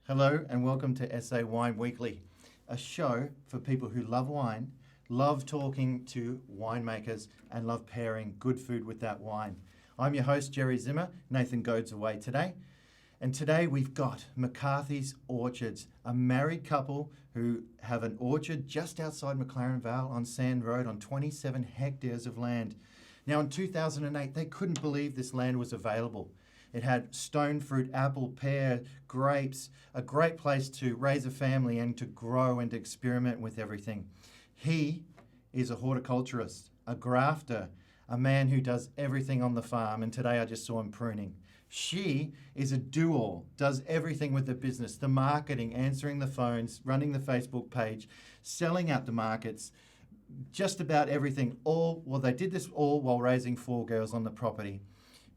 Hello and welcome to SA Wine Weekly, a show for people who love wine, love talking to winemakers and love pairing good food with that wine. I'm your host, Jerry Zimmer. Nathan Goad's away today. And today we've got McCarthy's Orchards, a married couple who have an orchard just outside McLaren Vale on Sand Road on 27 hectares of land. Now in 2008, they couldn't believe this land was available. It had stone fruit, apple, pear, grapes, a great place to raise a family and to grow and to experiment with everything. He is a horticulturist, a grafter, a man who does everything on the farm, and today I just saw him pruning. She is a do-all, does everything with the business, the marketing, answering the phones, running the Facebook page, selling out the markets, just about everything. They did this all while raising 4 girls on the property.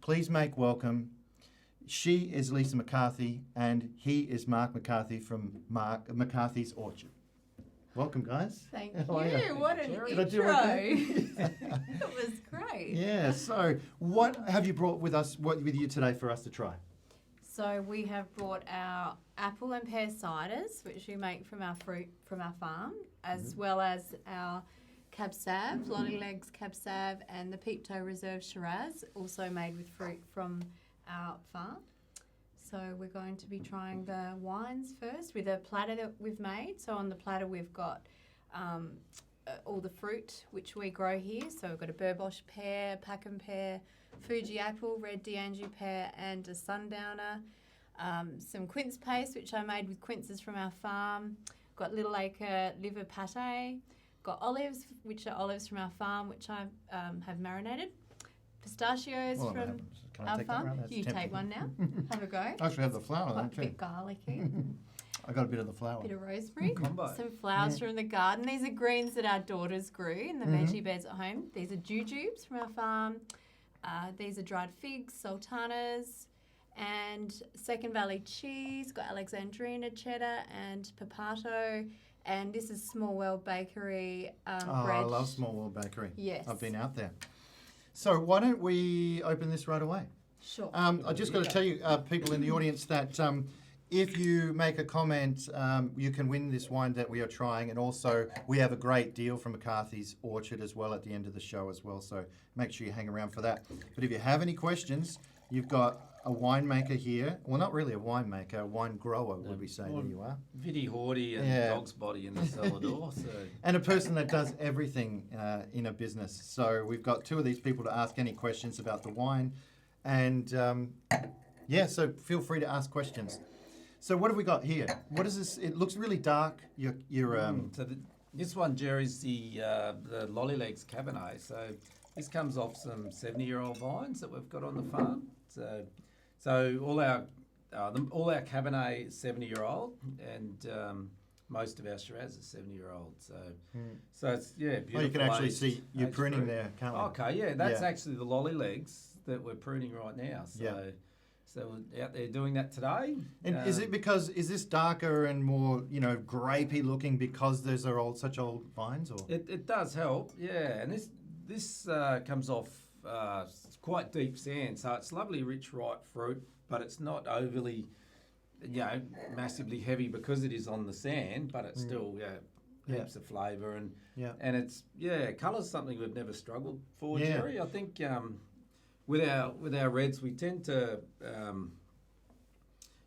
Please make welcome. She is Lisa McCarthy, and he is Mark McCarthy from McCarthy's Orchard. Welcome, guys. Thank How you. are you? What an Did intro. I do okay? It was great. Yeah, so what have you brought with you today for us to try? So we have brought our Apple and Pear Ciders, which we make from our fruit from our farm, as well as our Cab Sav, Lolly Legs Cabernet Sauvignon, and the Peeptoe Reserve Shiraz, also made with fruit from our farm. So we're going to be trying the wines first with a platter that we've made. So on the platter we've got all the fruit which we grow here. So we've got a Burbosh pear, Packham pear, Fuji apple, red D'Anjou pear, and a sundowner. Some quince paste which I made with quinces from our farm. Got Little Acre liver pate. Got olives, which are olives from our farm, which I have marinated. Pistachios from our farm. You take one now. Have a go. I actually have the flour. Quite a bit garlicky. I got a bit of the flour. Bit of rosemary. Combo. Some flowers from the garden. These are greens that our daughters grew in the veggie beds at home. These are jujubes from our farm. These are dried figs, sultanas, and Second Valley cheese. Got Alexandrina cheddar and papato. And this is Small World Bakery bread. I love Small World Bakery. Yes. I've been out there. So why don't we open this right away? Sure. I just got to tell you, people in the audience, that if you make a comment, you can win this wine that we are trying. And also, we have a great deal from McCarthy's Orchard as well at the end of the show as well. So make sure you hang around for that. But if you have any questions, you've got a winemaker here. Well, not really a winemaker, a wine grower, would we say. There you are. Vidi Horty and dog's body in the cellar door. So. And a person that does everything in a business. So we've got 2 of these people to ask any questions about the wine. And so feel free to ask questions. So what have we got here? What is this? It looks really dark. This one, Jerry's the Lolly Legs Cabernet. So this comes off some 70-year-old vines that we've got on the farm. So all our Cabernet is 70-year-old, and most of our Shiraz is 70-year-old. So it's beautiful. Oh, you can actually see you're pruning there, can't we? Okay, that's actually the Lolly Legs that we're pruning right now. So we're out there doing that today. And is this darker and more grapey looking because those are such old vines, or? It does help, yeah. And this comes off quite deep sand, so it's lovely, rich, ripe fruit, but it's not overly, massively heavy because it is on the sand, but it's still heaps of flavour and it's colour's something we've never struggled for, Jerry. I think with our reds we tend to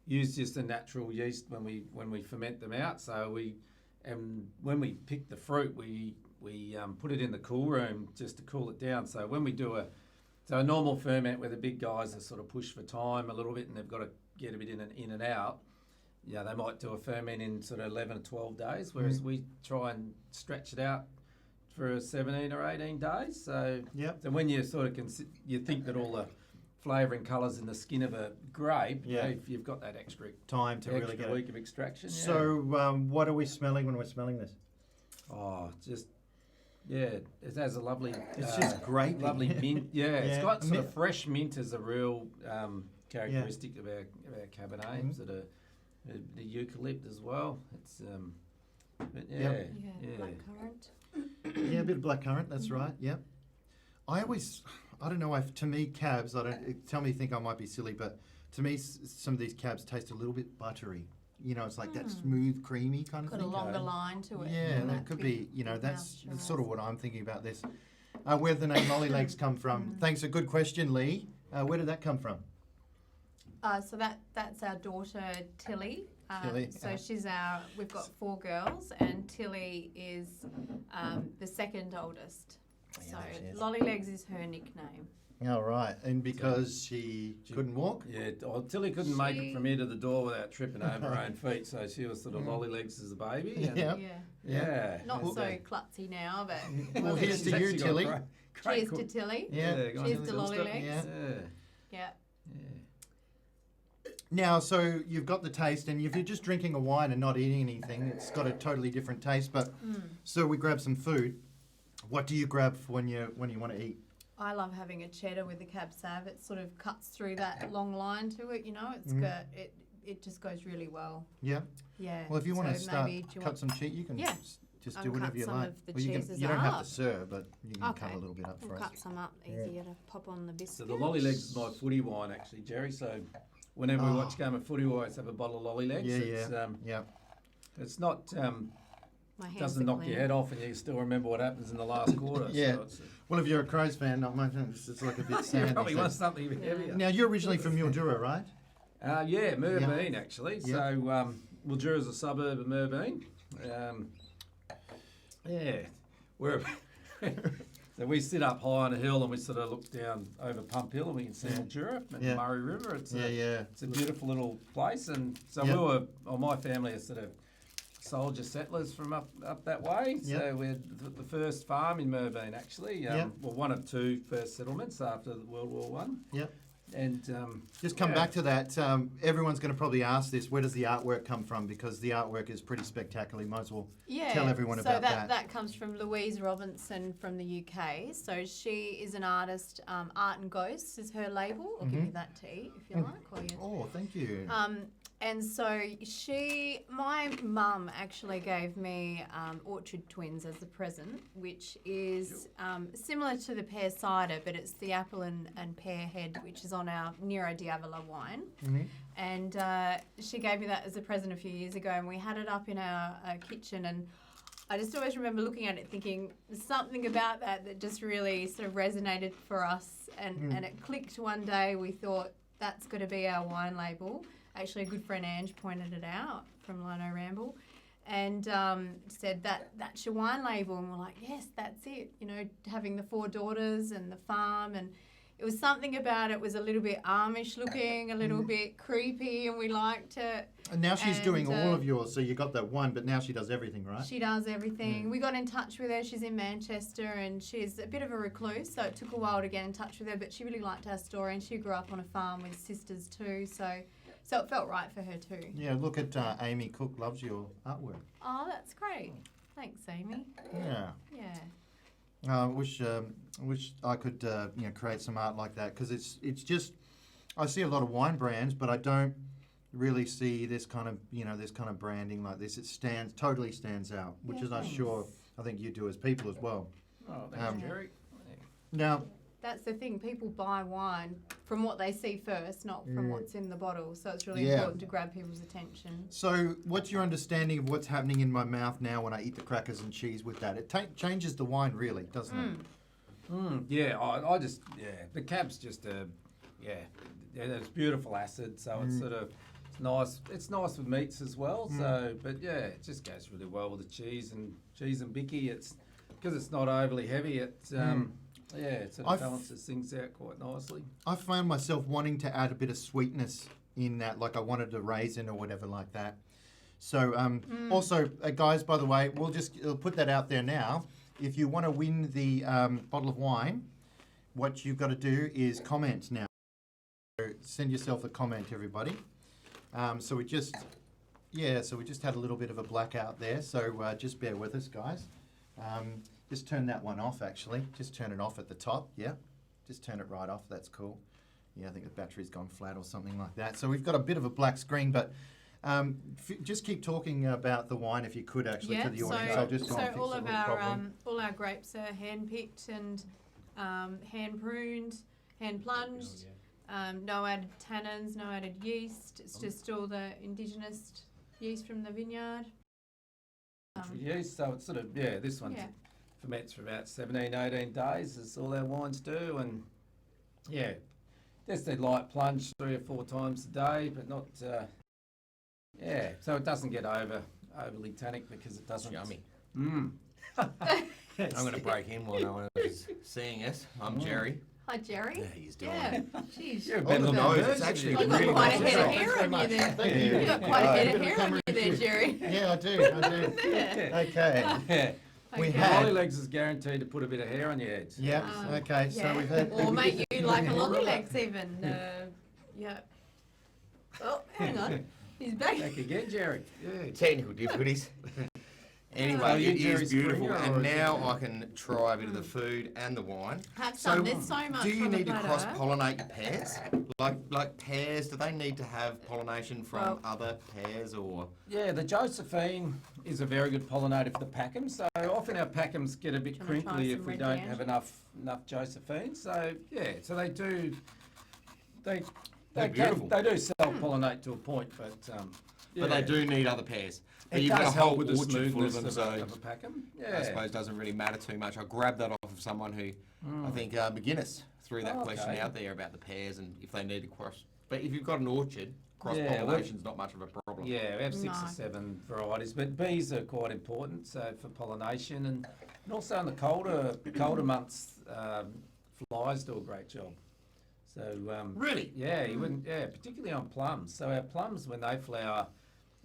use just a natural yeast when we ferment them out. So when we pick the fruit we put it in the cool room just to cool it down. So when we do a normal ferment where the big guys are sort of pushed for time a little bit and they've got to get a bit in and out, they might do a ferment in sort of 11 or 12 days, whereas we try and stretch it out for 17 or 18 days. So when you sort of you think that all the flavour and colours in the skin of a grape, if you've got that extra time to really get week of extraction. So what are we smelling when we're smelling this? Oh, just it has a lovely. It's just great, lovely mint. It's got sort of fresh mint as a real characteristic of our Cabernets. That are the eucalypt as well. It's blackcurrant. A bit of blackcurrant. That's right. Yep. I don't know. To me, cabs. Tell me you think I might be silly, but to me, some of these cabs taste a little bit buttery. it's like that smooth, creamy kind of Got thing. a longer line to it. Yeah, than that could be, that's Shiraz. sort of what I'm thinking about this. Where did the name Lolly Legs come from? Thanks, a good question, Lee. Where did that come from? So that's our daughter Tilly. Tilly, We've got 4 girls, and Tilly is the second oldest. Yeah, So there she is. Lolly Legs is her nickname. All right, and because she couldn't walk? Yeah, Tilly couldn't make it from here to the door without tripping over her own feet, so she was sort of Lolly Legs as a baby. And Yeah. Not and, so klutzy now, but Well, here's she's to you, actually got Tilly. great cheers cook. to Tilly. Yeah. go on, Cheers Tilly. to Lolly Legs. Yeah. Yeah. Yeah. Now, so you've got the taste, and if you're just drinking a wine and not eating anything, it's got a totally different taste. But so we grab some food. What do you grab for when you want to eat? I love having a cheddar with a cab sav. It sort of cuts through that long line to it. It's got it just goes really well. Yeah. Yeah. Well, if you want to So start maybe do you cut want- some cheese, you can Yeah. just I'll do whatever cut you some like. of the Well, cheeses you don't have up. to serve, but you can cut Okay. a little bit up for We'll us. cut some up easier to pop on the biscuit. So the Lolly Legs is my footy wine, actually, Jerry. So whenever we watch game of footy, we always have a bottle of Lolly Legs. Yeah. It's not My hands doesn't are knock clean. your head off, and you still remember what happens in the last quarter. Yeah. So it's, Well, if you're a Crows fan, not much. It's like a bit you sandy. probably so- want something a bit heavier. Now, you're originally from Mildura, right? Yeah, Merbein actually. Yeah. So Mildura is a suburb of Merbein. We're so we sit up high on a hill and we sort of look down over Pump Hill and we can see Mildura and the Murray River. It's a beautiful little place, and so my family is sort of soldier settlers from up that way. So we're the first farm in Merbein actually. Well, one of 2 first settlements after World War One. Yep. And Just come back to that. Everyone's going to probably ask this. Where does the artwork come from? Because the artwork is pretty spectacular. You might as well tell everyone about that. So that comes from Louise Robinson from the UK. So she is an artist. Art and Ghosts is her label. I'll give you that tea if you like. Or you. Oh, thank you. And so my mum actually gave me Orchard Twins as a present, which is similar to the pear cider, but it's the apple and pear head, which is on our Nero Diavola wine. And she gave me that as a present a few years ago, and we had it up in our kitchen. And I just always remember looking at it thinking, there's something about that just really sort of resonated for us. And it clicked one day. We thought, that's got to be our wine label. Actually, a good friend Ange pointed it out from Lino Ramble and said that's your wine label. And we're like, yes, that's it. Having the 4 daughters and the farm, and it was something about it was a little bit Amish looking, a little bit creepy, and we liked it. And now she's doing all of yours, so you got that one, but now she does everything, right? She does everything. We got in touch with her. She's in Manchester, and she's a bit of a recluse, so it took a while to get in touch with her, but she really liked our story, and she grew up on a farm with sisters too, so it felt right for her too. Yeah, look at Amy Cook loves your artwork. Oh, that's great. Thanks, Amy. Yeah. Yeah. Wish I could create some art like that, because it's just I see a lot of wine brands, but I don't really see this kind of branding like this. It totally stands out, which is I think you do as people as well. oh, thanks, Jerry. Now, That's the thing. People buy wine from what they see first, not from what's in the bottle. So it's really important to grab people's attention. so what's your understanding of what's happening in my mouth now when I eat the crackers and cheese with that? It changes the wine, really, doesn't it? Yeah, I just the cab's just it's beautiful acid, so it's sort of nice. It's nice with meats as well. So, but it just goes really well with the cheese and bicky. It's because it's not overly heavy. It it sort of balances things out quite nicely. I found myself wanting to add a bit of sweetness in that, like I wanted a raisin or whatever like that. So also, guys, by the way, we'll put that out there now. If you want to win the bottle of wine, what you've got to do is comment now. So send yourself a comment, everybody. So we just had a little bit of a blackout there. So just bear with us, guys. Just turn that one off, actually. Just turn it off at the top, yeah. Just turn it right off, that's cool. Yeah, I think the battery's gone flat or something like that. So we've got a bit of a black screen, but just keep talking about the wine if you could, actually, to the audience. I'll just go and fix all the of little our problem. all our grapes are hand picked and hand pruned, hand plunged. No added tannins, no added yeast. It's just all the indigenous yeast from the vineyard. Yeast, so it's sort of, this one ferments for about 17, 18 days, as all our wines do, and just a light plunge 3 or 4 times a day, but not, so it doesn't get overly tannic because it doesn't. Yummy. Mm. I'm going to break in while no one is seeing us. I'm Jerry. Hi, Jerry. Yeah, he's doing Yeah. it. Jeez. You're a Oh, better the than nose, a it's actually You've got really quite a nice. head of Thank hair on you there. Thank you. You've got quite a head of Bit of hair on camera you there, issue. Jerry. Yeah, I do. Yeah. Okay. Yeah. We Okay. had- Lolly Legs is guaranteed to put a bit of hair on your heads. Yep. Okay. So Yeah. we've had. Or make you like a lolly legs even. Yeah. Oh, hang on. He's back. Back again, Jerry. Yeah. Technical difficulties. Anyway, Are you it Jerry is beautiful, Springer or and is now it- I can try a bit of the food and the wine. Have some. There's so much do you on the need to platter. cross-pollinate your pears? Like pears, do they need to have pollination from Well- other pears or? Yeah, the Josephine is a very good pollinator for the Packham. So often our Packhams get a bit Do you wanna try crinkly some if we red don't jam? have enough Josephine. So so they do. They They're beautiful. they do self-pollinate to a point, but But they do need other pears. But It you've got a does whole help with the orchard full of smoothness them, of so a Packham. Yeah. I suppose doesn't really matter too much. I grabbed that off of someone who, I think McGuinness threw that question Okay. out there about the pears and if they need to cross. But if you've got an orchard, cross-pollination's not much of a problem. Yeah, we have 6 or No. 7 varieties, but bees are quite important for pollination, and also in the colder months, flies do a great job. So Really? yeah, you wouldn't. Yeah, particularly on plums. So our plums, when they flower,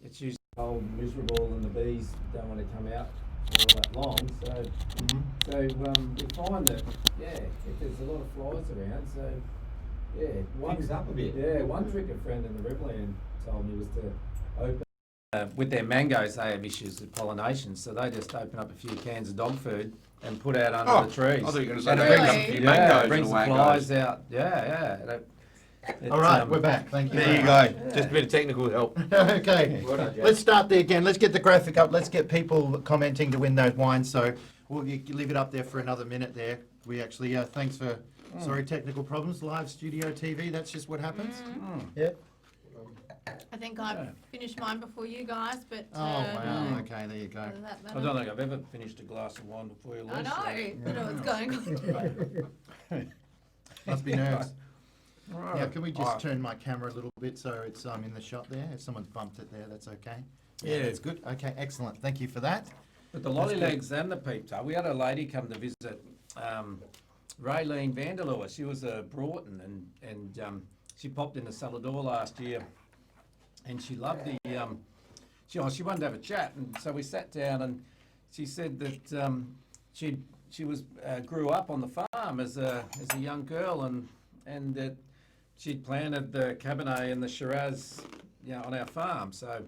it's usually cold and miserable, and the bees don't want to come out for all that long. So we find that if there's a lot of flies around, so Picks up a bit. Yeah, one trick a friend in the Riverland told me was to open. With their mangoes, they have issues with pollination, so they just open up a few cans of dog food and put out under the trees. I thought you were going to say And they it picked up a Really? few yeah, mangoes it brings and the away it flies goes. out. All right, we're back. Thank you. There you very go. Just a bit of technical help. much. Okay. Well done, Jeff. Let's start there again. Let's get the graphic up. Let's get people commenting to win those wines. So we'll leave it up there for another minute there. We actually, thanks for, sorry, technical problems. Live studio TV, that's just what happens. Yeah. I think I finished mine before you guys, but. Oh, wow. Okay, there you go. I don't think I've ever finished a glass of wine before you, I Lisa. know. I know what's going on. Must be nerves. Right. Yeah, can we just Alright. turn my camera a little bit so it's in the shot there? If someone's bumped it there, that's okay. Yeah. That's good. Okay, excellent. Thank you for that. But the Lolly That's good. Legs and the Peeptoe, we had a lady come to visit, Raylene Vanderloo. She was a Broughton, and she popped in the cellar door last year, and she loved the, she wanted to have a chat, and so we sat down, and she said that she was grew up on the farm as a young girl, and that she'd planted the Cabernet and the Shiraz, on our farm. So.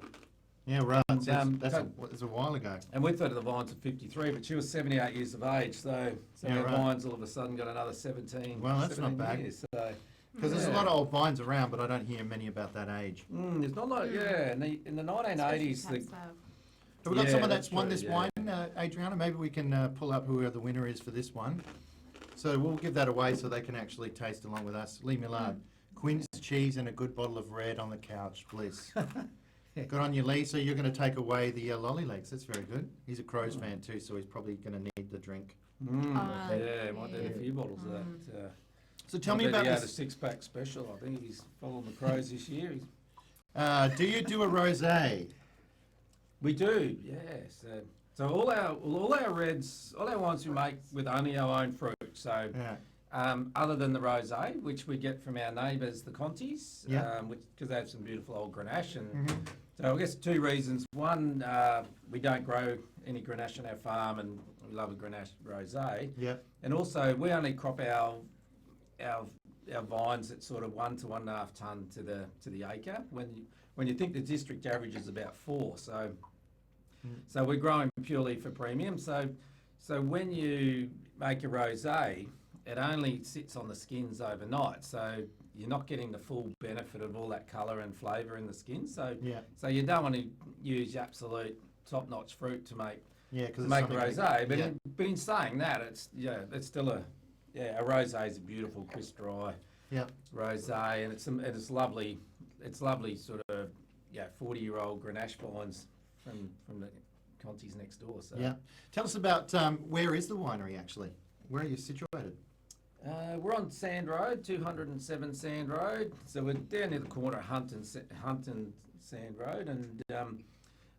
Yeah, right. And, That's a while ago. And we thought of the vines at 53, but she was 78 years of age, so Yeah, her right. vines all of a sudden got another 17. Well, that's not 17 bad. Years, so Because there's a Yeah. lot of old vines around, but I don't hear many about that age. it's not like in the 1980s. Especially The, Cab Sav. Have we got Yeah, someone that's that's won true, this yeah. wine, Adriana? Maybe we can pull up who the winner is for this one. So we'll give that away so they can actually taste along with us. Lee Millard, Quinn's cheese and a good bottle of red on the couch, please. Good on you, Lee. So you're going to take away the Lolly Legs. That's very good. He's a Crows fan too, so he's probably going to need the drink. yeah, might need a few bottles of that. So tell me about He had a this. 6-pack special. I think he's following the Crows this year. Do you do a rosé? We do, yes. So all our reds, all our wines we make with only our own fruit. So. Yeah. Other than the rosé, which we get from our neighbours, the Contis, Yeah. because they have some beautiful old Grenache. And so I guess 2 reasons. One, we don't grow any Grenache on our farm, and we love a Grenache rosé. Yeah. And also, we only crop our vines at sort of 1 to 1.5 tonne to the acre. When you think the district average is about 4, so we're growing purely for premium. So when you make a rosé, it only sits on the skins overnight, so you're not getting the full benefit of all that colour and flavour in the skin. So you don't want to use absolute top-notch fruit to make a rosé. But in saying that, it's still a rosé is a beautiful crisp dry rosé, and it's lovely. It's lovely sort of 40-year-old Grenache vines from the Conti's next door. So Yeah. Tell us about where is the winery actually? Where are you situated? we're on Sand Road, 207 Sand Road. So we're down near the corner of Hunt and Sand Road,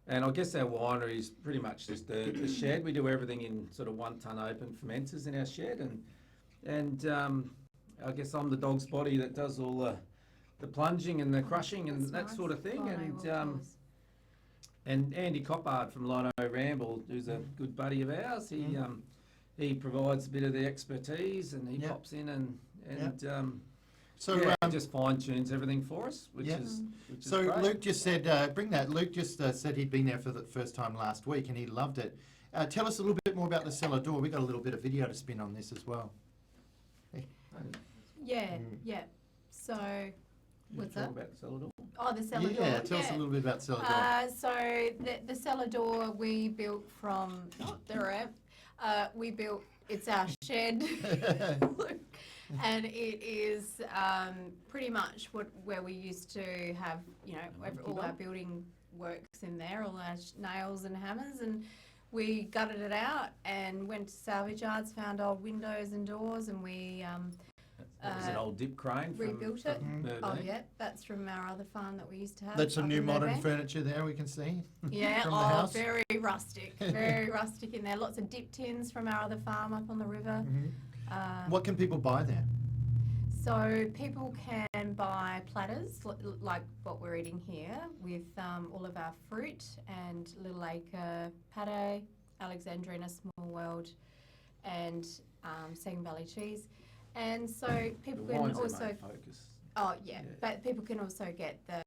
and I guess our winery is pretty much just a shed. We do everything in sort of 1 tonne open fermenters in our shed, and I guess I'm the dog's body that does all the plunging and the crushing and That's that nice. sort of thing. Gourmet workers. And Andy Coppard from Lino Ramble, who's a good buddy of ours, he provides a bit of the expertise, and he Yep. pops in and So, just fine tunes everything for us, which Yeah. is so great. Luke just said, bring that. Luke just said he'd been there for the first time last week and he loved it. Tell us a little bit more about the cellar door. We got a little bit of video to spin on this as well. Yeah, Mm. yeah. So, You what's talk that? about the cellar door? Oh, the cellar door. Yeah, tell us a little bit about cellar door. So the cellar door we built from, there I am. We built, it's our shed. And it is pretty much where we used to have, all our building works in there, all our nails and hammers, and we gutted it out and went to salvage yards, found old windows and doors, and we That was an old dip crane. rebuilt it. From Merbein. Oh yeah, that's from our other farm that we used to have. That's some up new in modern Merbein. furniture there we can see. Yeah, from the house. very rustic, very rustic in there. Lots of dip tins from our other farm up on the river. What can people buy there? So people can buy platters like what we're eating here with all of our fruit and Little Acre pate, Alexandrina Small World, and Segen Valley cheese. And so people The can wine's our also main focus. yeah, but people can also get the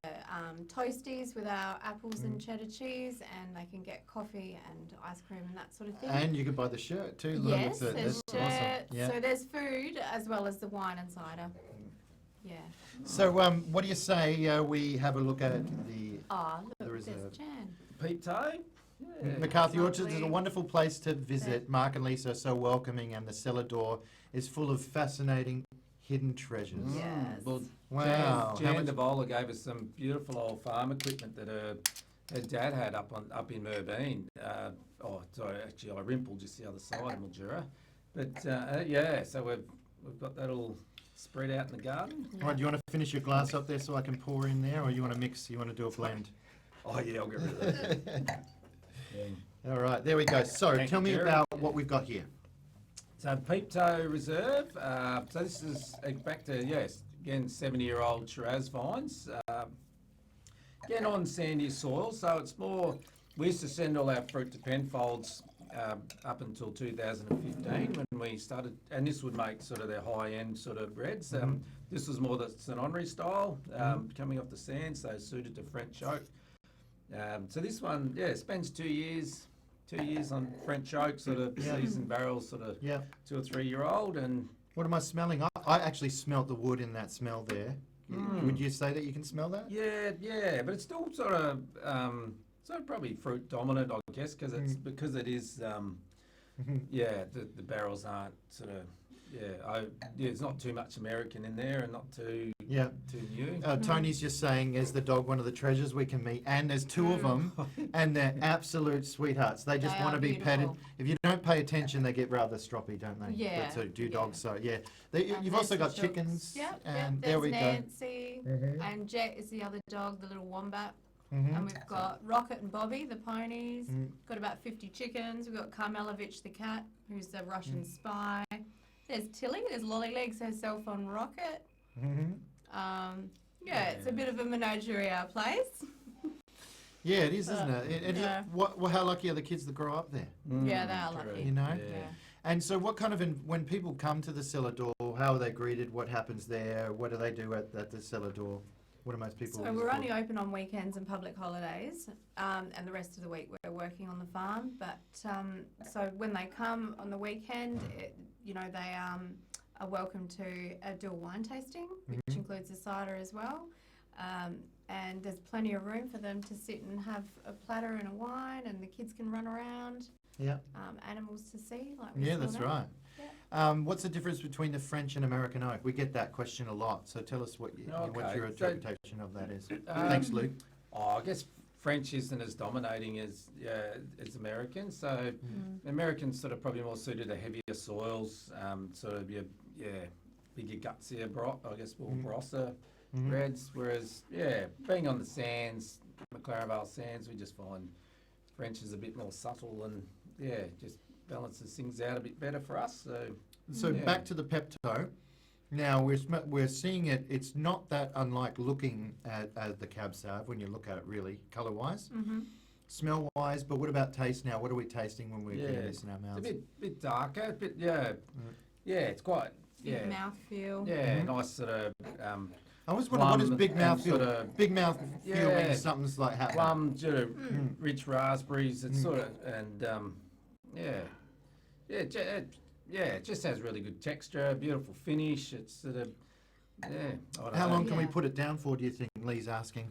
toasties with our apples and cheddar cheese, and they can get coffee and ice cream and that sort of thing. And you can buy the shirt too. Look, Yes, it's there's that's awesome. shirts. Yeah. So there's food as well as the wine and cider. Yeah. So, what do you say we have a look at the Oh, look, The there's reserve. Jan. Peeptoe? Yeah. McCarthy Orchards is a Lovely. wonderful place to visit. Mark and Lisa are so welcoming, and the cellar door is full of fascinating hidden treasures. Yes. Well, Wow. Jan How much- Devola gave us some beautiful old farm equipment that her dad had up in Merbein. Actually, I Rimple just the other side of Mildura. But so we've got that all spread out in the garden. All right, do you want to finish your glass up there so I can pour in there, or you want to mix? You want to do a blend? Oh yeah, I'll get rid of that. All right, there we go. So, Thank tell you, me Jerry. about what we've got here. So Peeptoe Reserve. So this is back to again 70-year-old Shiraz vines. Again on sandy soil. So it's more. We used to send all our fruit to Penfolds up until 2015 when we started, and this would make sort of their high-end sort of breads. This was more the St Henri style, coming off the sand, so suited to French oak. So this one, spends 2 years. 2 years on French oak, sort of seasoned barrels, sort of Yeah. 2 or 3 year old, and What am I smelling? I actually smelt the wood in that smell there. Would you say that you can smell that? yeah, but it's still sort of probably fruit dominant, I guess, because it is the barrels aren't sort of it's not too much American in there and not too Yeah. new. Tony's just saying, is the dog one of the treasures we can meet? And there's 2 of them, and they're absolute sweethearts. They just They want are to be petted. beautiful. If you don't pay attention, they get rather stroppy, don't they? Yeah, But so do yeah. dogs. So yeah, And you've also there's got the chickens. chooks. Yep, And there's there we Nancy, go. and Jet is the other dog, the little wombat. Mhm. And we've got Rocket and Bobby, the ponies. Mm. Got about 50 chickens. We've got Karmelovich, the cat, who's the Russian spy. There's Tilly. There's Lolly Legs herself on Rocket. Mhm. It's a bit of a menagerie, our place. Yeah, it is, isn't it? yeah. How lucky are the kids that grow up there? Yeah, they are lucky. You know? Yeah. And so, what kind of when people come to the cellar door, how are they greeted? What happens there? What do they do at the cellar door? What do most people? So we're only open on weekends and public holidays, and the rest of the week we're working on the farm. But so when they come on the weekend, they are welcome to do a wine tasting, which includes a cider as well. And there's plenty of room for them to sit and have a platter and a wine, and the kids can run around. Yeah. Animals to see, like we Yeah, saw that's now. right. Yeah. What's the difference between the French and American oak? We get that question a lot. So tell us what's Okay, your so, interpretation of that is. Thanks, Luke. I guess French isn't as dominating as American. So Americans sort of probably more suited to heavier soils, sort of your bigger gutsier I guess more Barossa reds. Whereas being on the sands, McLaren Vale sands, we just find French is a bit more subtle and just balances things out a bit better for us. So back to the Pepto. Now we're seeing it. It's not that unlike looking at the Cab Sauv when you look at it really colour-wise, smell-wise. But what about taste? Now, what are we tasting when we're getting this in our mouths? It's a bit darker, a bit it's quite Big mouthfeel. nice sort of. I always wonder what does big mouth feel? sort of- Big mouth feel when something's like happening. Plum, sort of rich raspberries. It's sort of it just has really good texture, beautiful finish. It's sort of I don't How know. long can we put it down for? Do you think? Lee's asking.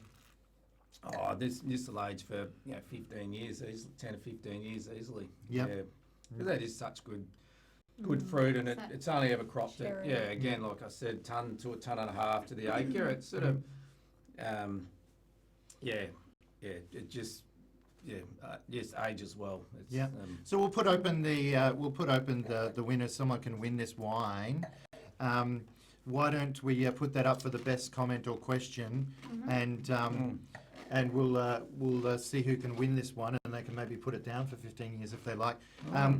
Oh, this will age for 15 years, 10 or 15 years easily. Yep. Yeah, because that is such good fruit, and it's only ever cropped at again, like I said, ton to a ton and a half to the acre. It's sort of it just ages well. It's, Yeah. So we'll put open the winner. Someone can win this wine. Why don't we put that up for the best comment or question, and we'll see who can win this one, and they can maybe put it down for 15 years if they like.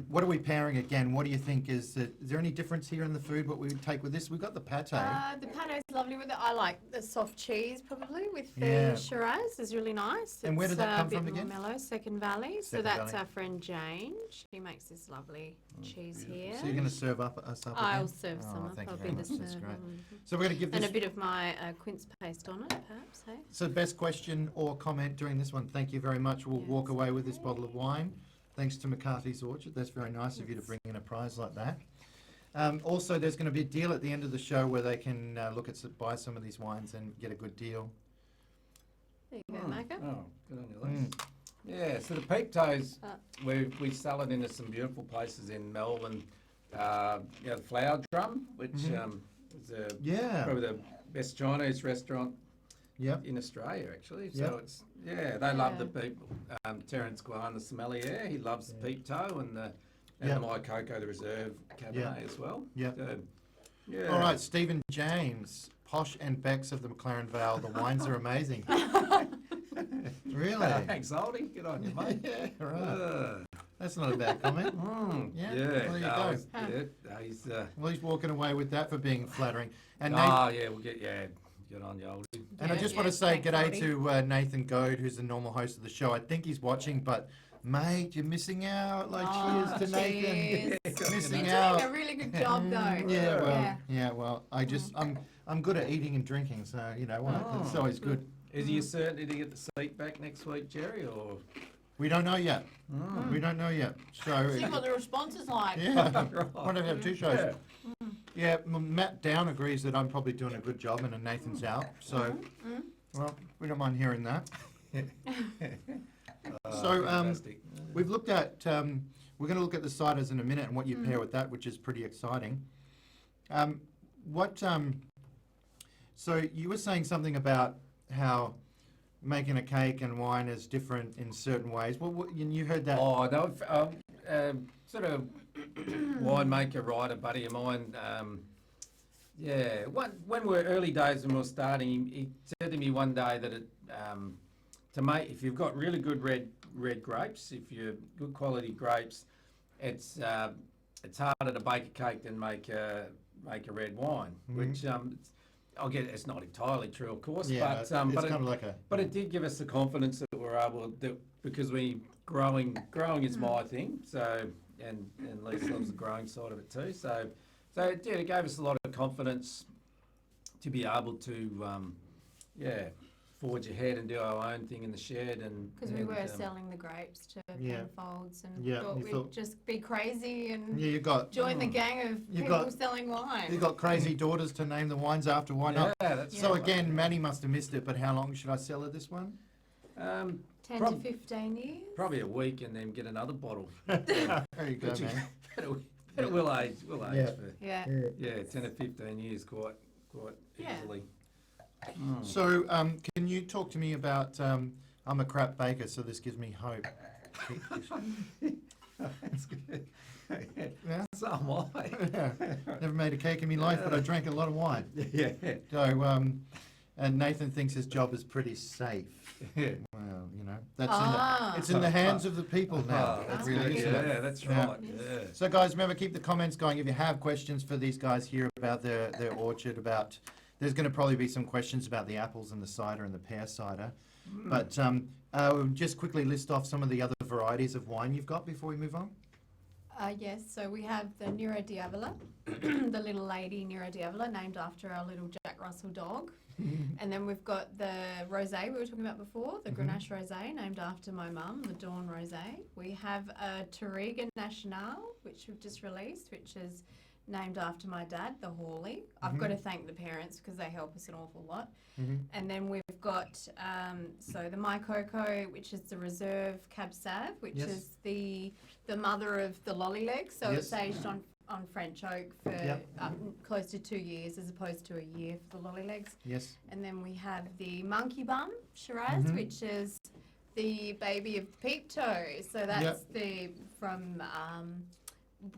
What are we pairing again? What do you think is there any difference here in the food? What we would take with this? We've got the pate. The pate is lovely with it. I like the soft cheese probably with the Shiraz is really nice. And where did that come from a bit again? more mellow, Second Valley. So Second that's Valley. our friend Jane. She makes this lovely cheese here. So you're going to serve us up I'll again? serve some up. Thank I'll you be very the much. That's server. great. So we're going to give And this. a bit of my quince paste on it, perhaps, hey? So best question or comment during this one. Thank you very much. We'll walk away with this bottle of wine. Thanks to McCarthy's Orchard. That's very nice of you to bring in a prize like that. Also, there's going to be a deal at the end of the show where they can buy some of these wines and get a good deal. There you go, Micah. Oh, good on you, Liz. Yeah, so the Peeptoes, we sell it into some beautiful places in Melbourne. The Flower Drum, which is probably the best Chinese restaurant in Australia, actually. So it's they love the people. Terence Guan, the sommelier, he loves the Peeptoe and the My Cocoa, the Reserve Cabernet as well. So, All right, Stephen James, Posh and Bex of the McLaren Vale. The wines are amazing. Really? Thanks, Oldie. Good on you, mate. Yeah, right. That's not a bad comment. There you go. He's Well, he's walking away with that for being flattering. And we'll get good on you, Oldie. And I just want to say thanks, g'day Oldie. to Nathan Goad, who's the normal host of the show. I think he's watching, but mate, you're missing out. Cheers to Nathan. Missing You're out. doing a really good job, though. Well, I'm good at eating and drinking, so you know what? It's always good. Is he a certainty to get the seat back next week, Jerry, or? We don't know yet. We don't know yet. So See what the response is like. Why don't we have two shows? Yeah, Matt Down agrees that I'm probably doing a good job and Nathan's out. So, well, we don't mind hearing that. So, Fantastic. we've looked at, we're going to look at the ciders in a minute and what you pair with that, which is pretty exciting. So you were saying something about how making a cake and wine is different in certain ways. You heard that? Oh, no, sort of winemaker, writer, buddy of mine. When we're early days when we were starting, he said to me one day that to make, if you've got really good red grapes, if you're good quality grapes, it's harder to bake a cake than make a red wine, which I'll get. It's not entirely true, of course, but it's kind of like a. But it did give us the confidence that we're able to, because growing is my thing. So and Lisa loves the growing side of it too. So it gave us a lot of confidence to be able to forge ahead and do our own thing in the shed. And Because we were selling the grapes to Penfolds and thought you we'd thought- just be crazy and You got join the gang of You people got- selling wine. you got crazy daughters to name the wines after. Why not? That's So right. again, Maddie must have missed it. But how long should I sell her this one? 10 prob- to 15 years. Probably a week and then get another bottle. There you go, But you- man. but it will age. Yeah. For Yeah. 10 or 15 years quite Yeah. easily. So, can you talk to me about? I'm a crap baker, so this gives me hope. That's good. Yeah. So am I. Never made a cake in my life, but I drank a lot of wine. Yeah. So, and Nathan thinks his job is pretty safe. Yeah. Well, you know, that's Ah. it's in the hands of the people now. Oh, It that's really good. is. Yeah, that's Yeah. right. Yeah. So, guys, remember, keep the comments going. If you have questions for these guys here about their orchard, there's going to probably be some questions about the apples and the cider and the pear cider. But we'll just quickly list off some of the other varieties of wine you've got before we move on. Yes, so we have the Nero Diavola, the little lady Nero Diavola, named after our little Jack Russell dog. And then we've got the rosé we were talking about before, the Grenache rosé, named after my mum, the Dawn rosé. We have a Touriga Nacional, which we've just released, which is named after my dad, the Hawley. I've got to thank the parents because they help us an awful lot. And then we've got so the My Coco, which is the Reserve Cab Sauv, which Yes. is the mother of the Lolly Legs. So Yes. it's aged on French oak for Yep. close to 2 years as opposed to a year for the Lolly Legs. Yes. And then we have the Monkey Bum Shiraz, which is the baby of Peeptoe. So that's from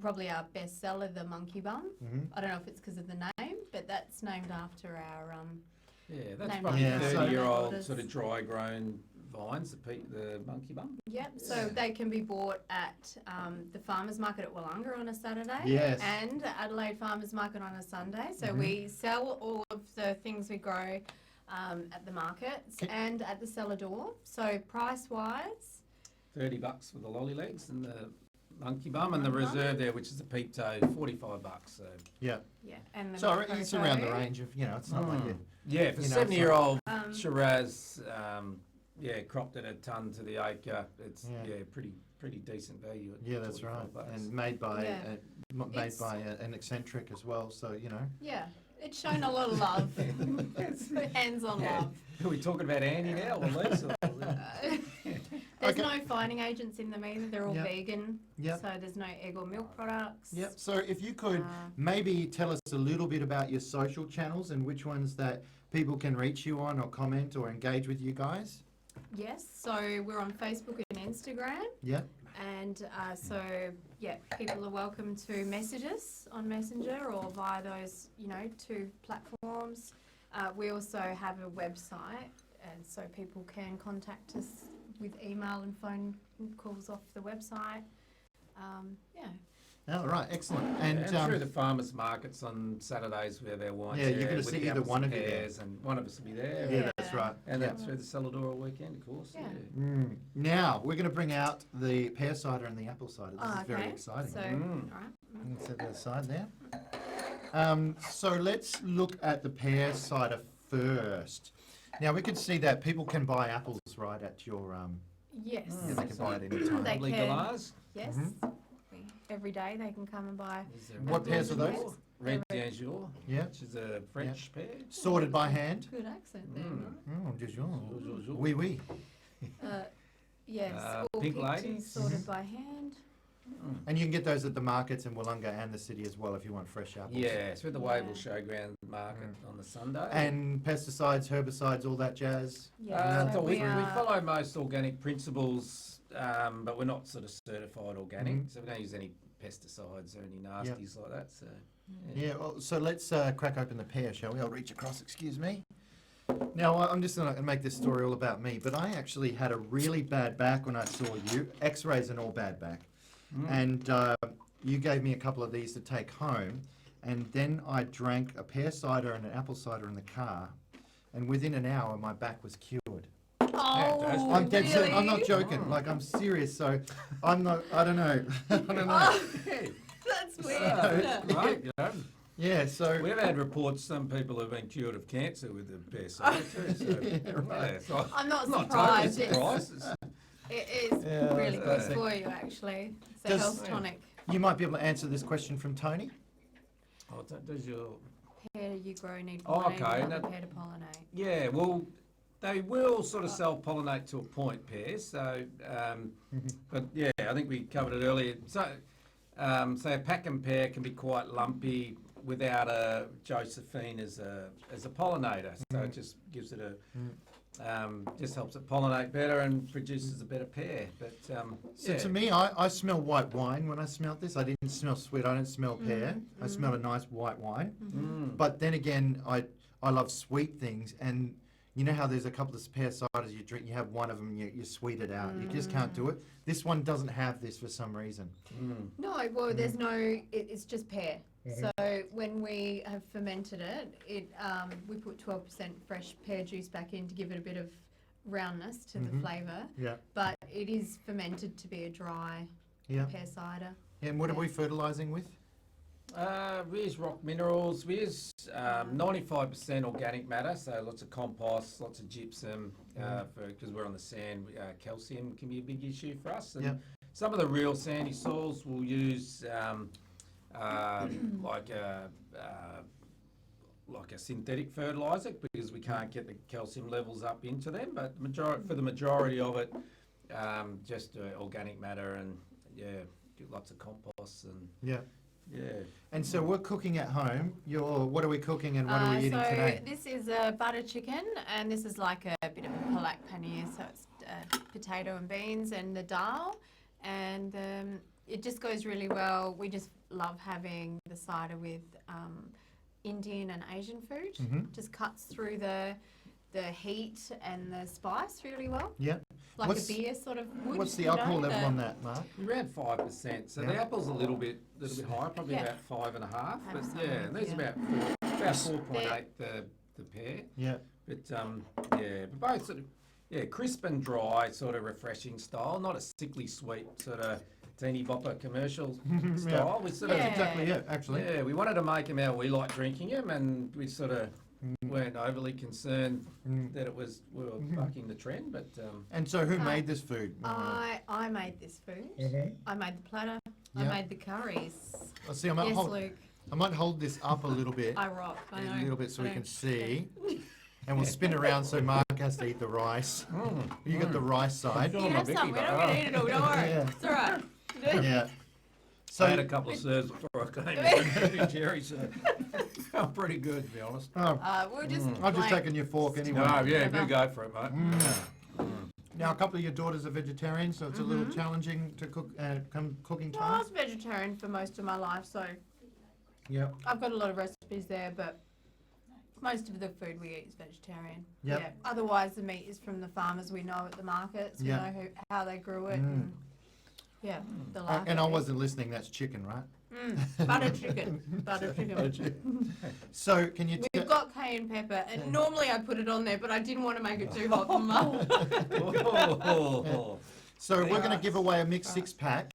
probably our bestseller, the Monkey Bum. I don't know if it's because of the name, but that's named after our Yeah, that's Name probably of the 30-year-old orders. sort of dry-grown vines, the monkey bum. Yep, so they can be bought at the farmers market at Wollonga on a Saturday Yes. and Adelaide Farmers Market on a Sunday. So we sell all of the things we grow at the markets and at the cellar door. So price-wise, $30 for the Lolly Legs and the monkey bum, and the Monkey bum. reserve there, which is the Peeptoe, $45. So Yeah. yeah, and the So it's around the Coco. range of, it's not like it. yeah, for You know, 70-year-old Um, Shiraz, cropped at a ton to the acre. It's Yeah. pretty decent value. At Yeah, that's right. $45. And made by Yeah. made by an eccentric as well. So Yeah, it's shown a lot of love. Hands-on love. Are we talking about Andy now or Lisa? There's Okay. no fining agents in them either. They're all Yep. vegan. Yep. So there's no egg or milk products. Yep. So if you could Uh, maybe tell us a little bit about your social channels and which ones that people can reach you on or comment or engage with you guys. Yes, so we're on Facebook and Instagram. Yeah. And people are welcome to message us on Messenger or via those, two platforms. We also have a website, and so people can contact us with email and phone calls off the website. All right. Excellent. And And through the farmers markets on Saturdays where their wines. Yeah, you're there gonna with see the either apples one and of you there. pears, and one of us will be there. yeah, that's right. And Yeah. then through the cellar door all weekend, of course. Yeah. Now we're going to bring out the pear cider and the apple cider. This Oh, is very okay. exciting. So, Mm. all right. You can set that aside there. So let's look at the pear cider first. Now we can see that people can buy apples right at your Yes. yeah, they can buy it any time. They can. Legalised. Yes. Every day they can come and buy. Is there What red pears are those? d'Azur? Red d'Azur, Yeah. which is a French pear. Sorted by hand. Good accent there. Mm. Oh, Dijon. Dijon. Oui, oui. Yes, all Pink picked and ladies. sorted by hand. And you can get those at the markets in Wollonga and the city as well if you want fresh apples. Yeah, it's with the Yeah. Wavell Showground Market on the Sunday. And pesticides, herbicides, all that jazz. Yeah, so we are- follow most organic principles, but we're not sort of certified organic, Mhm. so we don't use any pesticides or any nasties like that. So Yeah, well, so let's crack open the pear, shall we? I'll reach across, excuse me. Now, I'm just not going to make this story all about me, but I actually had a really bad back when I saw you, x-rays and all bad back. And you gave me a couple of these to take home, and then I drank a pear cider and an apple cider in the car, and within an hour my back was cured. Oh, I'm dead serious. I'm not really? joking. Like, I'm serious. So I'm not. I don't know. I don't know. That's weird. right, you know. Yeah. So We've had reports some people have been cured of cancer with the pear cider too. So, Yeah, right. yeah, so I'm not totally surprised. surprised. It is Yeah, really good that's for you, actually. It's a Does- health tonic. you might be able to answer this question from Tony. Does your Pear you grow need Oh, pollinate, okay, another that- pear to pollinate. yeah, well, they will sort of self-pollinate to a point, pears. So, but yeah, I think we covered it earlier. So, say a pack and pear can be quite lumpy without a Josephine as a pollinator. So it just gives it just helps it pollinate better and produces a better pear. But So to me, I smell white wine when I smelled this. I didn't smell sweet. I don't smell pear. I smelled a nice white wine. But then again, I love sweet things, and you know how there's a couple of pear ciders you drink, you have one of them, you sweet it out. You just can't do it. This one doesn't have this for some reason. No, well, there's no. It's just pear. So when we have fermented it, we put 12% fresh pear juice back in to give it a bit of roundness to the flavour. Yeah. But it is fermented to be a dry pear cider. And what are we fertilising with? We use rock minerals. We use 95% organic matter, so lots of compost, lots of gypsum, because we're on the sand. Calcium can be a big issue for us. And some of the real sandy soils will use like a synthetic fertiliser because we can't get the calcium levels up into them. But for the majority of it, just organic matter and lots of compost and Yeah. yeah. And so we're cooking at home. What are we cooking and what are we eating today? This is a butter chicken, and this is like a bit of a palak paneer, so it's potato and beans and the dal, and it just goes really well. We just love having the cider with Indian and Asian food. Just cuts through the heat and the spice really well. Yeah. Like a beer sort of would. What's the alcohol level on that, Mark? Around 5%. So the apple's a little bit higher, probably about 5.5. But and these about 4.8 the pear. Yeah. But but both sort of crisp and dry, sort of refreshing style, not a sickly sweet sort of teeny bopper commercial style. We sort of That's exactly it, actually. Yeah, we wanted to make them how we like drinking them, and we sort of weren't overly concerned that we were bucking the trend. But And so who made this food? I made this food. I made the platter. I made the curries. Well, see, I Yes, Luke. might hold this up a little bit. I rock. I know. A little bit so we I can know. see. And we'll spin around so Mark has to eat the rice. You got the rice side. You can have some. We're not going to eat it all. Don't worry. Yeah. It's all right. Yeah. I had So, a couple of serves before I came in, Jerry, so felt pretty good, to be honest. oh, We're just. I've just like- taken your fork anyway. No, yeah, good go for it, mate. Now, a couple of your daughters are vegetarians, so it's a little challenging to cook come cooking Well, I time. was vegetarian for most of my life, so Yeah. I've got a lot of recipes there, but most of the food we eat is vegetarian. Yep. Yeah. Otherwise, the meat is from the farmers we know at the markets. We Yeah. know how they grew it. And, the life. And I wasn't listening, that's chicken, right? Butter chicken. Butter chicken. So, can you We've got cayenne pepper, and normally I put it on there, but I didn't want to make it too hot for Mum. So we're going to give away a mixed six-pack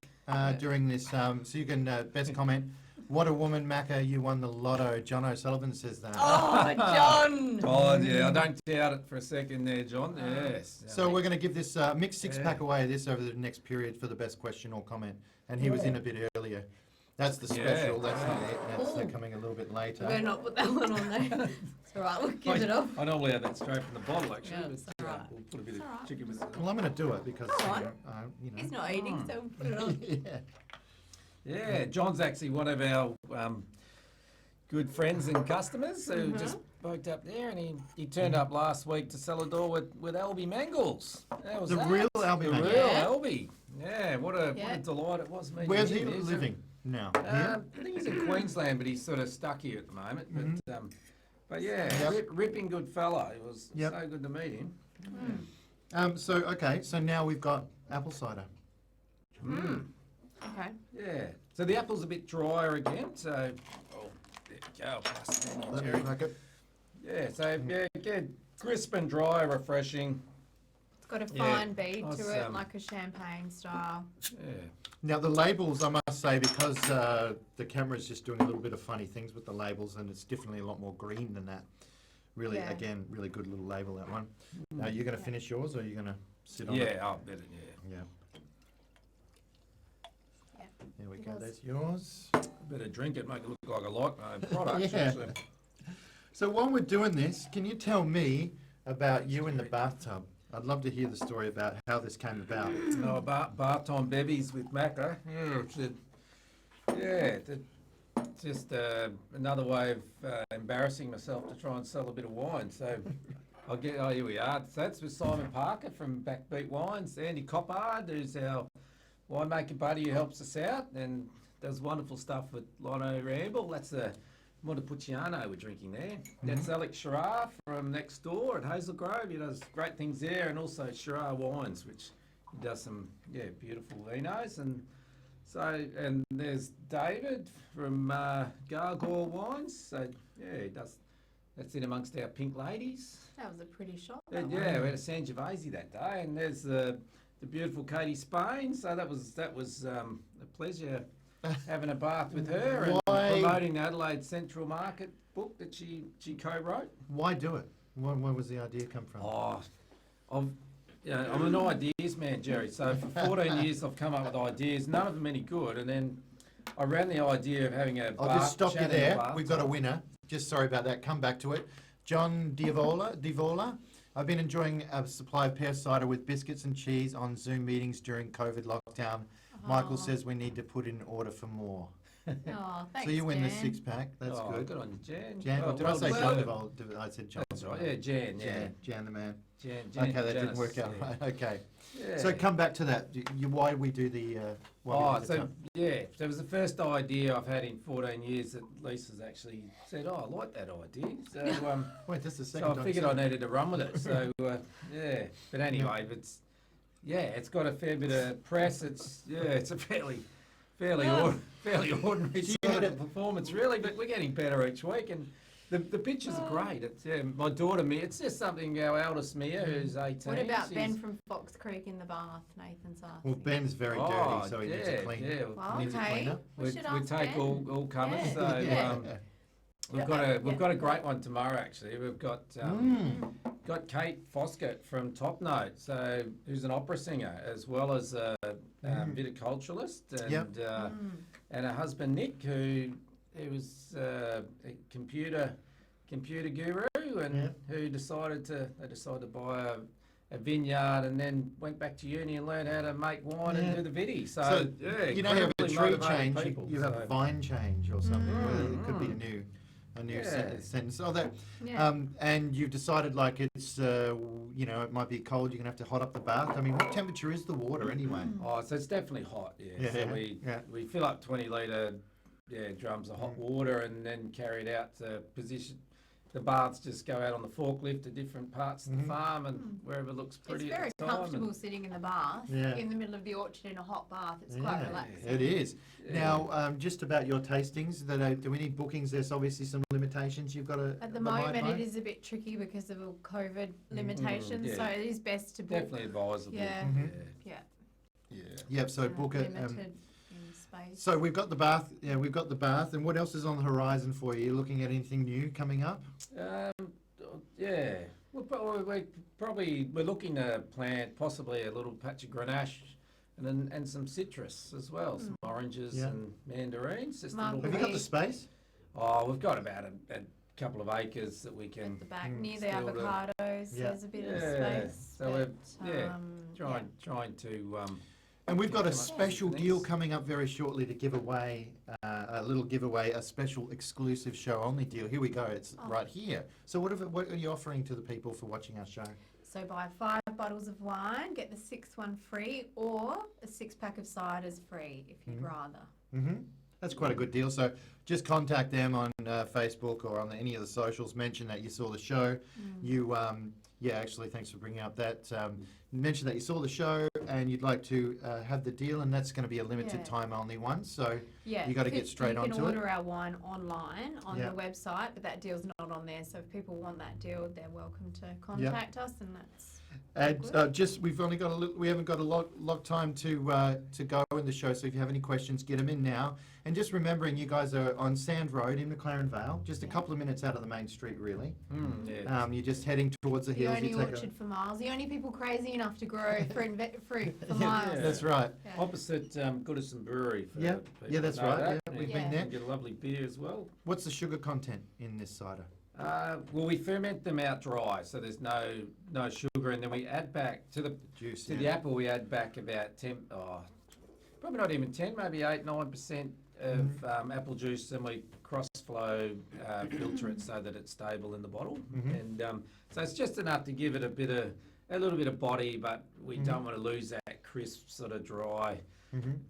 during this, so you can best comment. What a woman, Macca, you won the lotto. John O'Sullivan says that. Oh, John! Oh, yeah, I don't doubt it for a second there, John. Yes. So we're going to give this mixed six-pack away this over the next period for the best question or comment. And he was in a bit earlier. That's the special. That's not it. That's coming a little bit later. We're not put that one on there. It's all right, we'll give it off. I normally have that straight from the bottle, actually. Yeah, but, it's all right. We'll put a bit It's all of right. chicken with it. Well, I'm going to do it because, Come on. you know. He's not eating, so we'll put it on. Yeah. Yeah, John's actually one of our good friends and customers who just booked up there, and he turned up last week to Celador with Albie Mangles. How was The that? real Albie The Mangles. real Yeah. Albie. Yeah, what a Yeah. delight it was meeting Where's him. he He's living now? I think he's in Queensland, but he's sort of stuck here at the moment. But yeah, Yep. ripping good fella. It was Yep. so good to meet him. So now we've got apple cider. Okay. Yeah. So the apple's a bit drier again. So, there you go. I'll pass it on, Let me Jerry. crack it. Yeah. So good, crisp and dry, refreshing. It's got a Yeah. fine bead Nice, to it, like a champagne style. Yeah. Now the labels, I must say, because the camera's just doing a little bit of funny things with the labels, and it's definitely a lot more green than that. Really, Yeah. again, really good little label, that one. You're going to finish yours, or are you going to sit on it? Yeah. I'll bet it. Yeah. Yeah. Yeah. There we It go. does. There's yours. Better drink it, make it look like I like my own product. Yeah. So, So while we're doing this, can you tell me about you in the bathtub? I'd love to hear the story about how this came about. bath time bevies with Macca. Yeah. just another way of embarrassing myself to try and sell a bit of wine. So here we are. So that's with Simon Parker from Backbeat Wines. Andy Coppard, who's our winemaker buddy who helps us out and does wonderful stuff with Lino Ramble. That's the Montepulciano we're drinking there. That's Alex Shiraz from next door at Hazel Grove. He does great things there, and also Shiraz Wines, which he does some beautiful vinos. And there's David from Gargoyle Wines. So he does. That's in amongst our pink ladies. That was a pretty shot. We had a Sangiovese that day, and there's the beautiful Katie Spain. So that was a pleasure having a bath with her and promoting the Adelaide Central Market book that she co-wrote. Why do it? Where was the idea come from? I'm an ideas man, Jerry. So for 14 years I've come up with ideas, none of them any good, and then I ran the idea of having a I'll bath. just stop you chat in a there. bathtub. We've got a winner. Just sorry about that. Come back to it. John Divola. I've been enjoying a supply of pear cider with biscuits and cheese on Zoom meetings during COVID lockdown. Michael says we need to put in order for more. Oh, thanks, So you win the Jan. 6-pack. That's good. Good on you, Jan. Jan, Oh, did I say well John done. Divola? I said John. That's right. Yeah, Jan. Yeah. Jan the man. Jan. Okay, that didn't Janice, work out yeah. right. Okay. Yeah. So come back to that. Why we do the? So it was the first idea I've had in 14 years that Lisa's actually said, I like that idea. So Wait, that's the second so I time. figured I needed to run with it. So but anyway, it's got a fair bit of press. It's a fairly ordinary sort of performance, really. But we're getting better each week, and the pictures are great. It's my daughter Mia. It's just something our eldest Mia, who's 18. What about she's- Ben from Fox Creek in the bath? Nathan's asking. Well, Ben's very dirty, so he needs a clean. Yeah, Well, needs a okay. cleaner. We we should ask take Ben. all comers. Yeah. So Yeah. we've got a great one tomorrow. Actually, we've got Kate Foskett from Top Note, who's an opera singer as well as a viticulturalist, and her husband Nick, who was a computer guru, and who decided to buy a vineyard and then went back to uni and learned how to make wine and do the viti. So you don't have a incredibly tree motivated change, people, you have so- a vine change or something. It could be a new sentence. Oh, that. Yeah. And you've decided like it's it might be cold. You're gonna have to hot up the bath. I mean, what temperature is the water anyway? Oh, so it's definitely hot. Yeah. So we fill up 20-litre drums of hot water and then carry it out to position. The baths just go out on the forklift to different parts of the farm and wherever looks pretty It's very at the time. comfortable sitting in the bath, in the middle of the orchard in a hot bath. It's quite relaxing. It is. Now, just about your tastings, do we need bookings? There's obviously some limitations you've got to. At the moment, it is a bit tricky because of all COVID limitations, so it is best to book. Definitely advisable. Yeah. Yep. So book it. Limited in space. So we've got the bath. Yeah, we've got the bath. And what else is on the horizon for you? Looking at anything new coming up? We're looking to plant possibly a little patch of Grenache and some citrus as well, some oranges and mandarins. Just a little Have Have you got the space? Oh, we've got about a couple of acres that we can At the back, near the still do. avocados, there's a bit of space. So we're but, trying to. And we've got a come up with special some deal things. coming up very shortly to give away, a special exclusive show only deal. Here we go. It's right here. So what are you offering to the people for watching our show? So buy 5 bottles of wine, get the 6th one free, or a 6-pack of ciders free if you'd rather. That's quite a good deal. So just contact them on Facebook or on any of the socials. Mention that you saw the show. You, actually, thanks for bringing up that. Mention that you saw the show and you'd like to have the deal, and that's going to be a limited time only one. So you got to get straight onto it. You can order our wine online on the website, but that deal's not on there. So if people want that deal, they're welcome to contact us, and that's. And we've only got we haven't got a lot of time to go in the show. So if you have any questions, get them in now. And just remembering, you guys are on Sand Road in McLaren Vale, just a couple of minutes out of the main street, really. You're just heading towards the The hills. only orchard for miles. The only people crazy enough to grow fruit for miles. That's right. Yeah. Opposite Goodison Brewery. For Yeah, people yeah, that's know right. that. Yeah, we've Yeah. been there. Get a lovely beer as well. What's the sugar content in this cider? Well, we ferment them out dry, so there's no sugar, and then we add back to the Juice. the apple. We add back about 10, probably not even 10, maybe 8-9% of apple juice, and we cross flow filter it so that it's stable in the bottle. And so it's just enough to give it a little bit of body, but we don't want to lose that crisp, sort of dry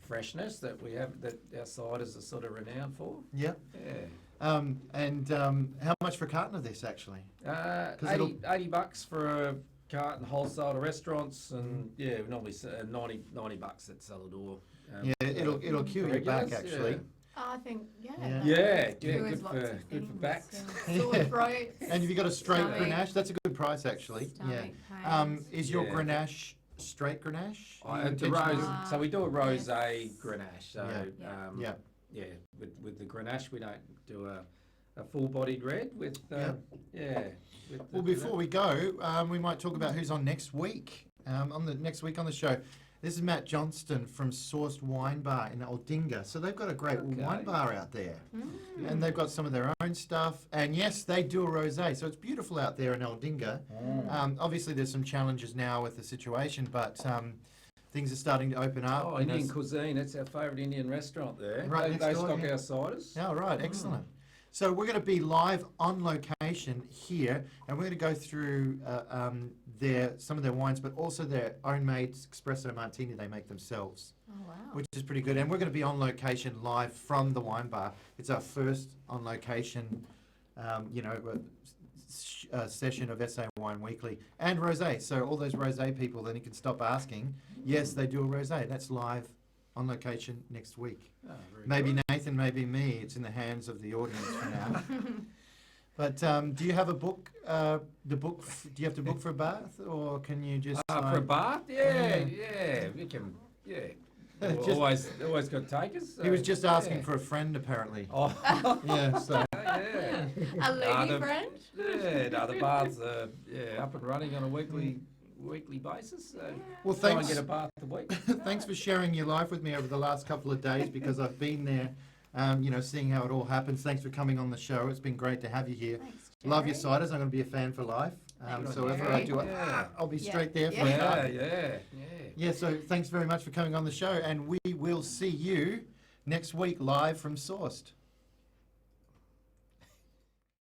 freshness that we have, that our ciders are sort of renowned for. Yeah. Yeah. How much for a carton of this actually? 80 bucks for a carton wholesale to restaurants, and yeah, normally 90 bucks at cellar door. Yeah, it'll cure your back actually. I think, Yeah, cures good lots of for things, backs. Sore throats. And have you got a straight Stomach. Grenache? That's a good price actually. Stomach Yeah. pains. Is your Yeah. Grenache straight Grenache? The rose, so we do a rosé Yes. Grenache. So Yeah. yeah, with the Grenache we don't do a full-bodied red with Well, before we go, we might talk about who's on next week. Next week on the show, this is Matt Johnston from Sourced Wine Bar in Aldinga. So they've got a great wine bar out there, and they've got some of their own stuff. And yes, they do a rosé, so it's beautiful out there in Aldinga. Obviously, there's some challenges now with the situation, but things are starting to open up. Oh, Indian cuisine, that's our favourite Indian restaurant there. Right They next door, stock yeah. our ciders. Oh, right, excellent. So we're going to be live on location here, and we're going to go through some of their wines, but also their own made espresso martini they make themselves, Oh, wow. which is pretty good. And we're going to be on location live from the wine bar. It's our first on location, session of SA Wine Weekly and rosé. So all those rosé people, then you can stop asking. Yes, they do a rosé. That's live on location next week. Oh, very Maybe good. Nathan, maybe me. It's in the hands of the audience for now. But do you have a book? Do you have to book for a bath, or can you just For a bath? Yeah, we can, Just- always got takers. He was just asking yeah. for a friend, apparently. Oh, Yeah. So yeah. A lady the- friend? Yeah, no, the baths are up and running on a weekly basis. So well, try and thanks. get a bath a week. Thanks for sharing your life with me over the last couple of days, because I've been there. Seeing how it all happens. Thanks for coming on the show. It's been great to have you here. Thanks, Love your Jerry. ciders. I'm going to be a fan for life. Thanks, So whenever I do it, Yeah. I'll be Yeah. straight there for Yeah. you. Yeah. Yeah, so thanks very much for coming on the show, and we will see you next week live from Sourced.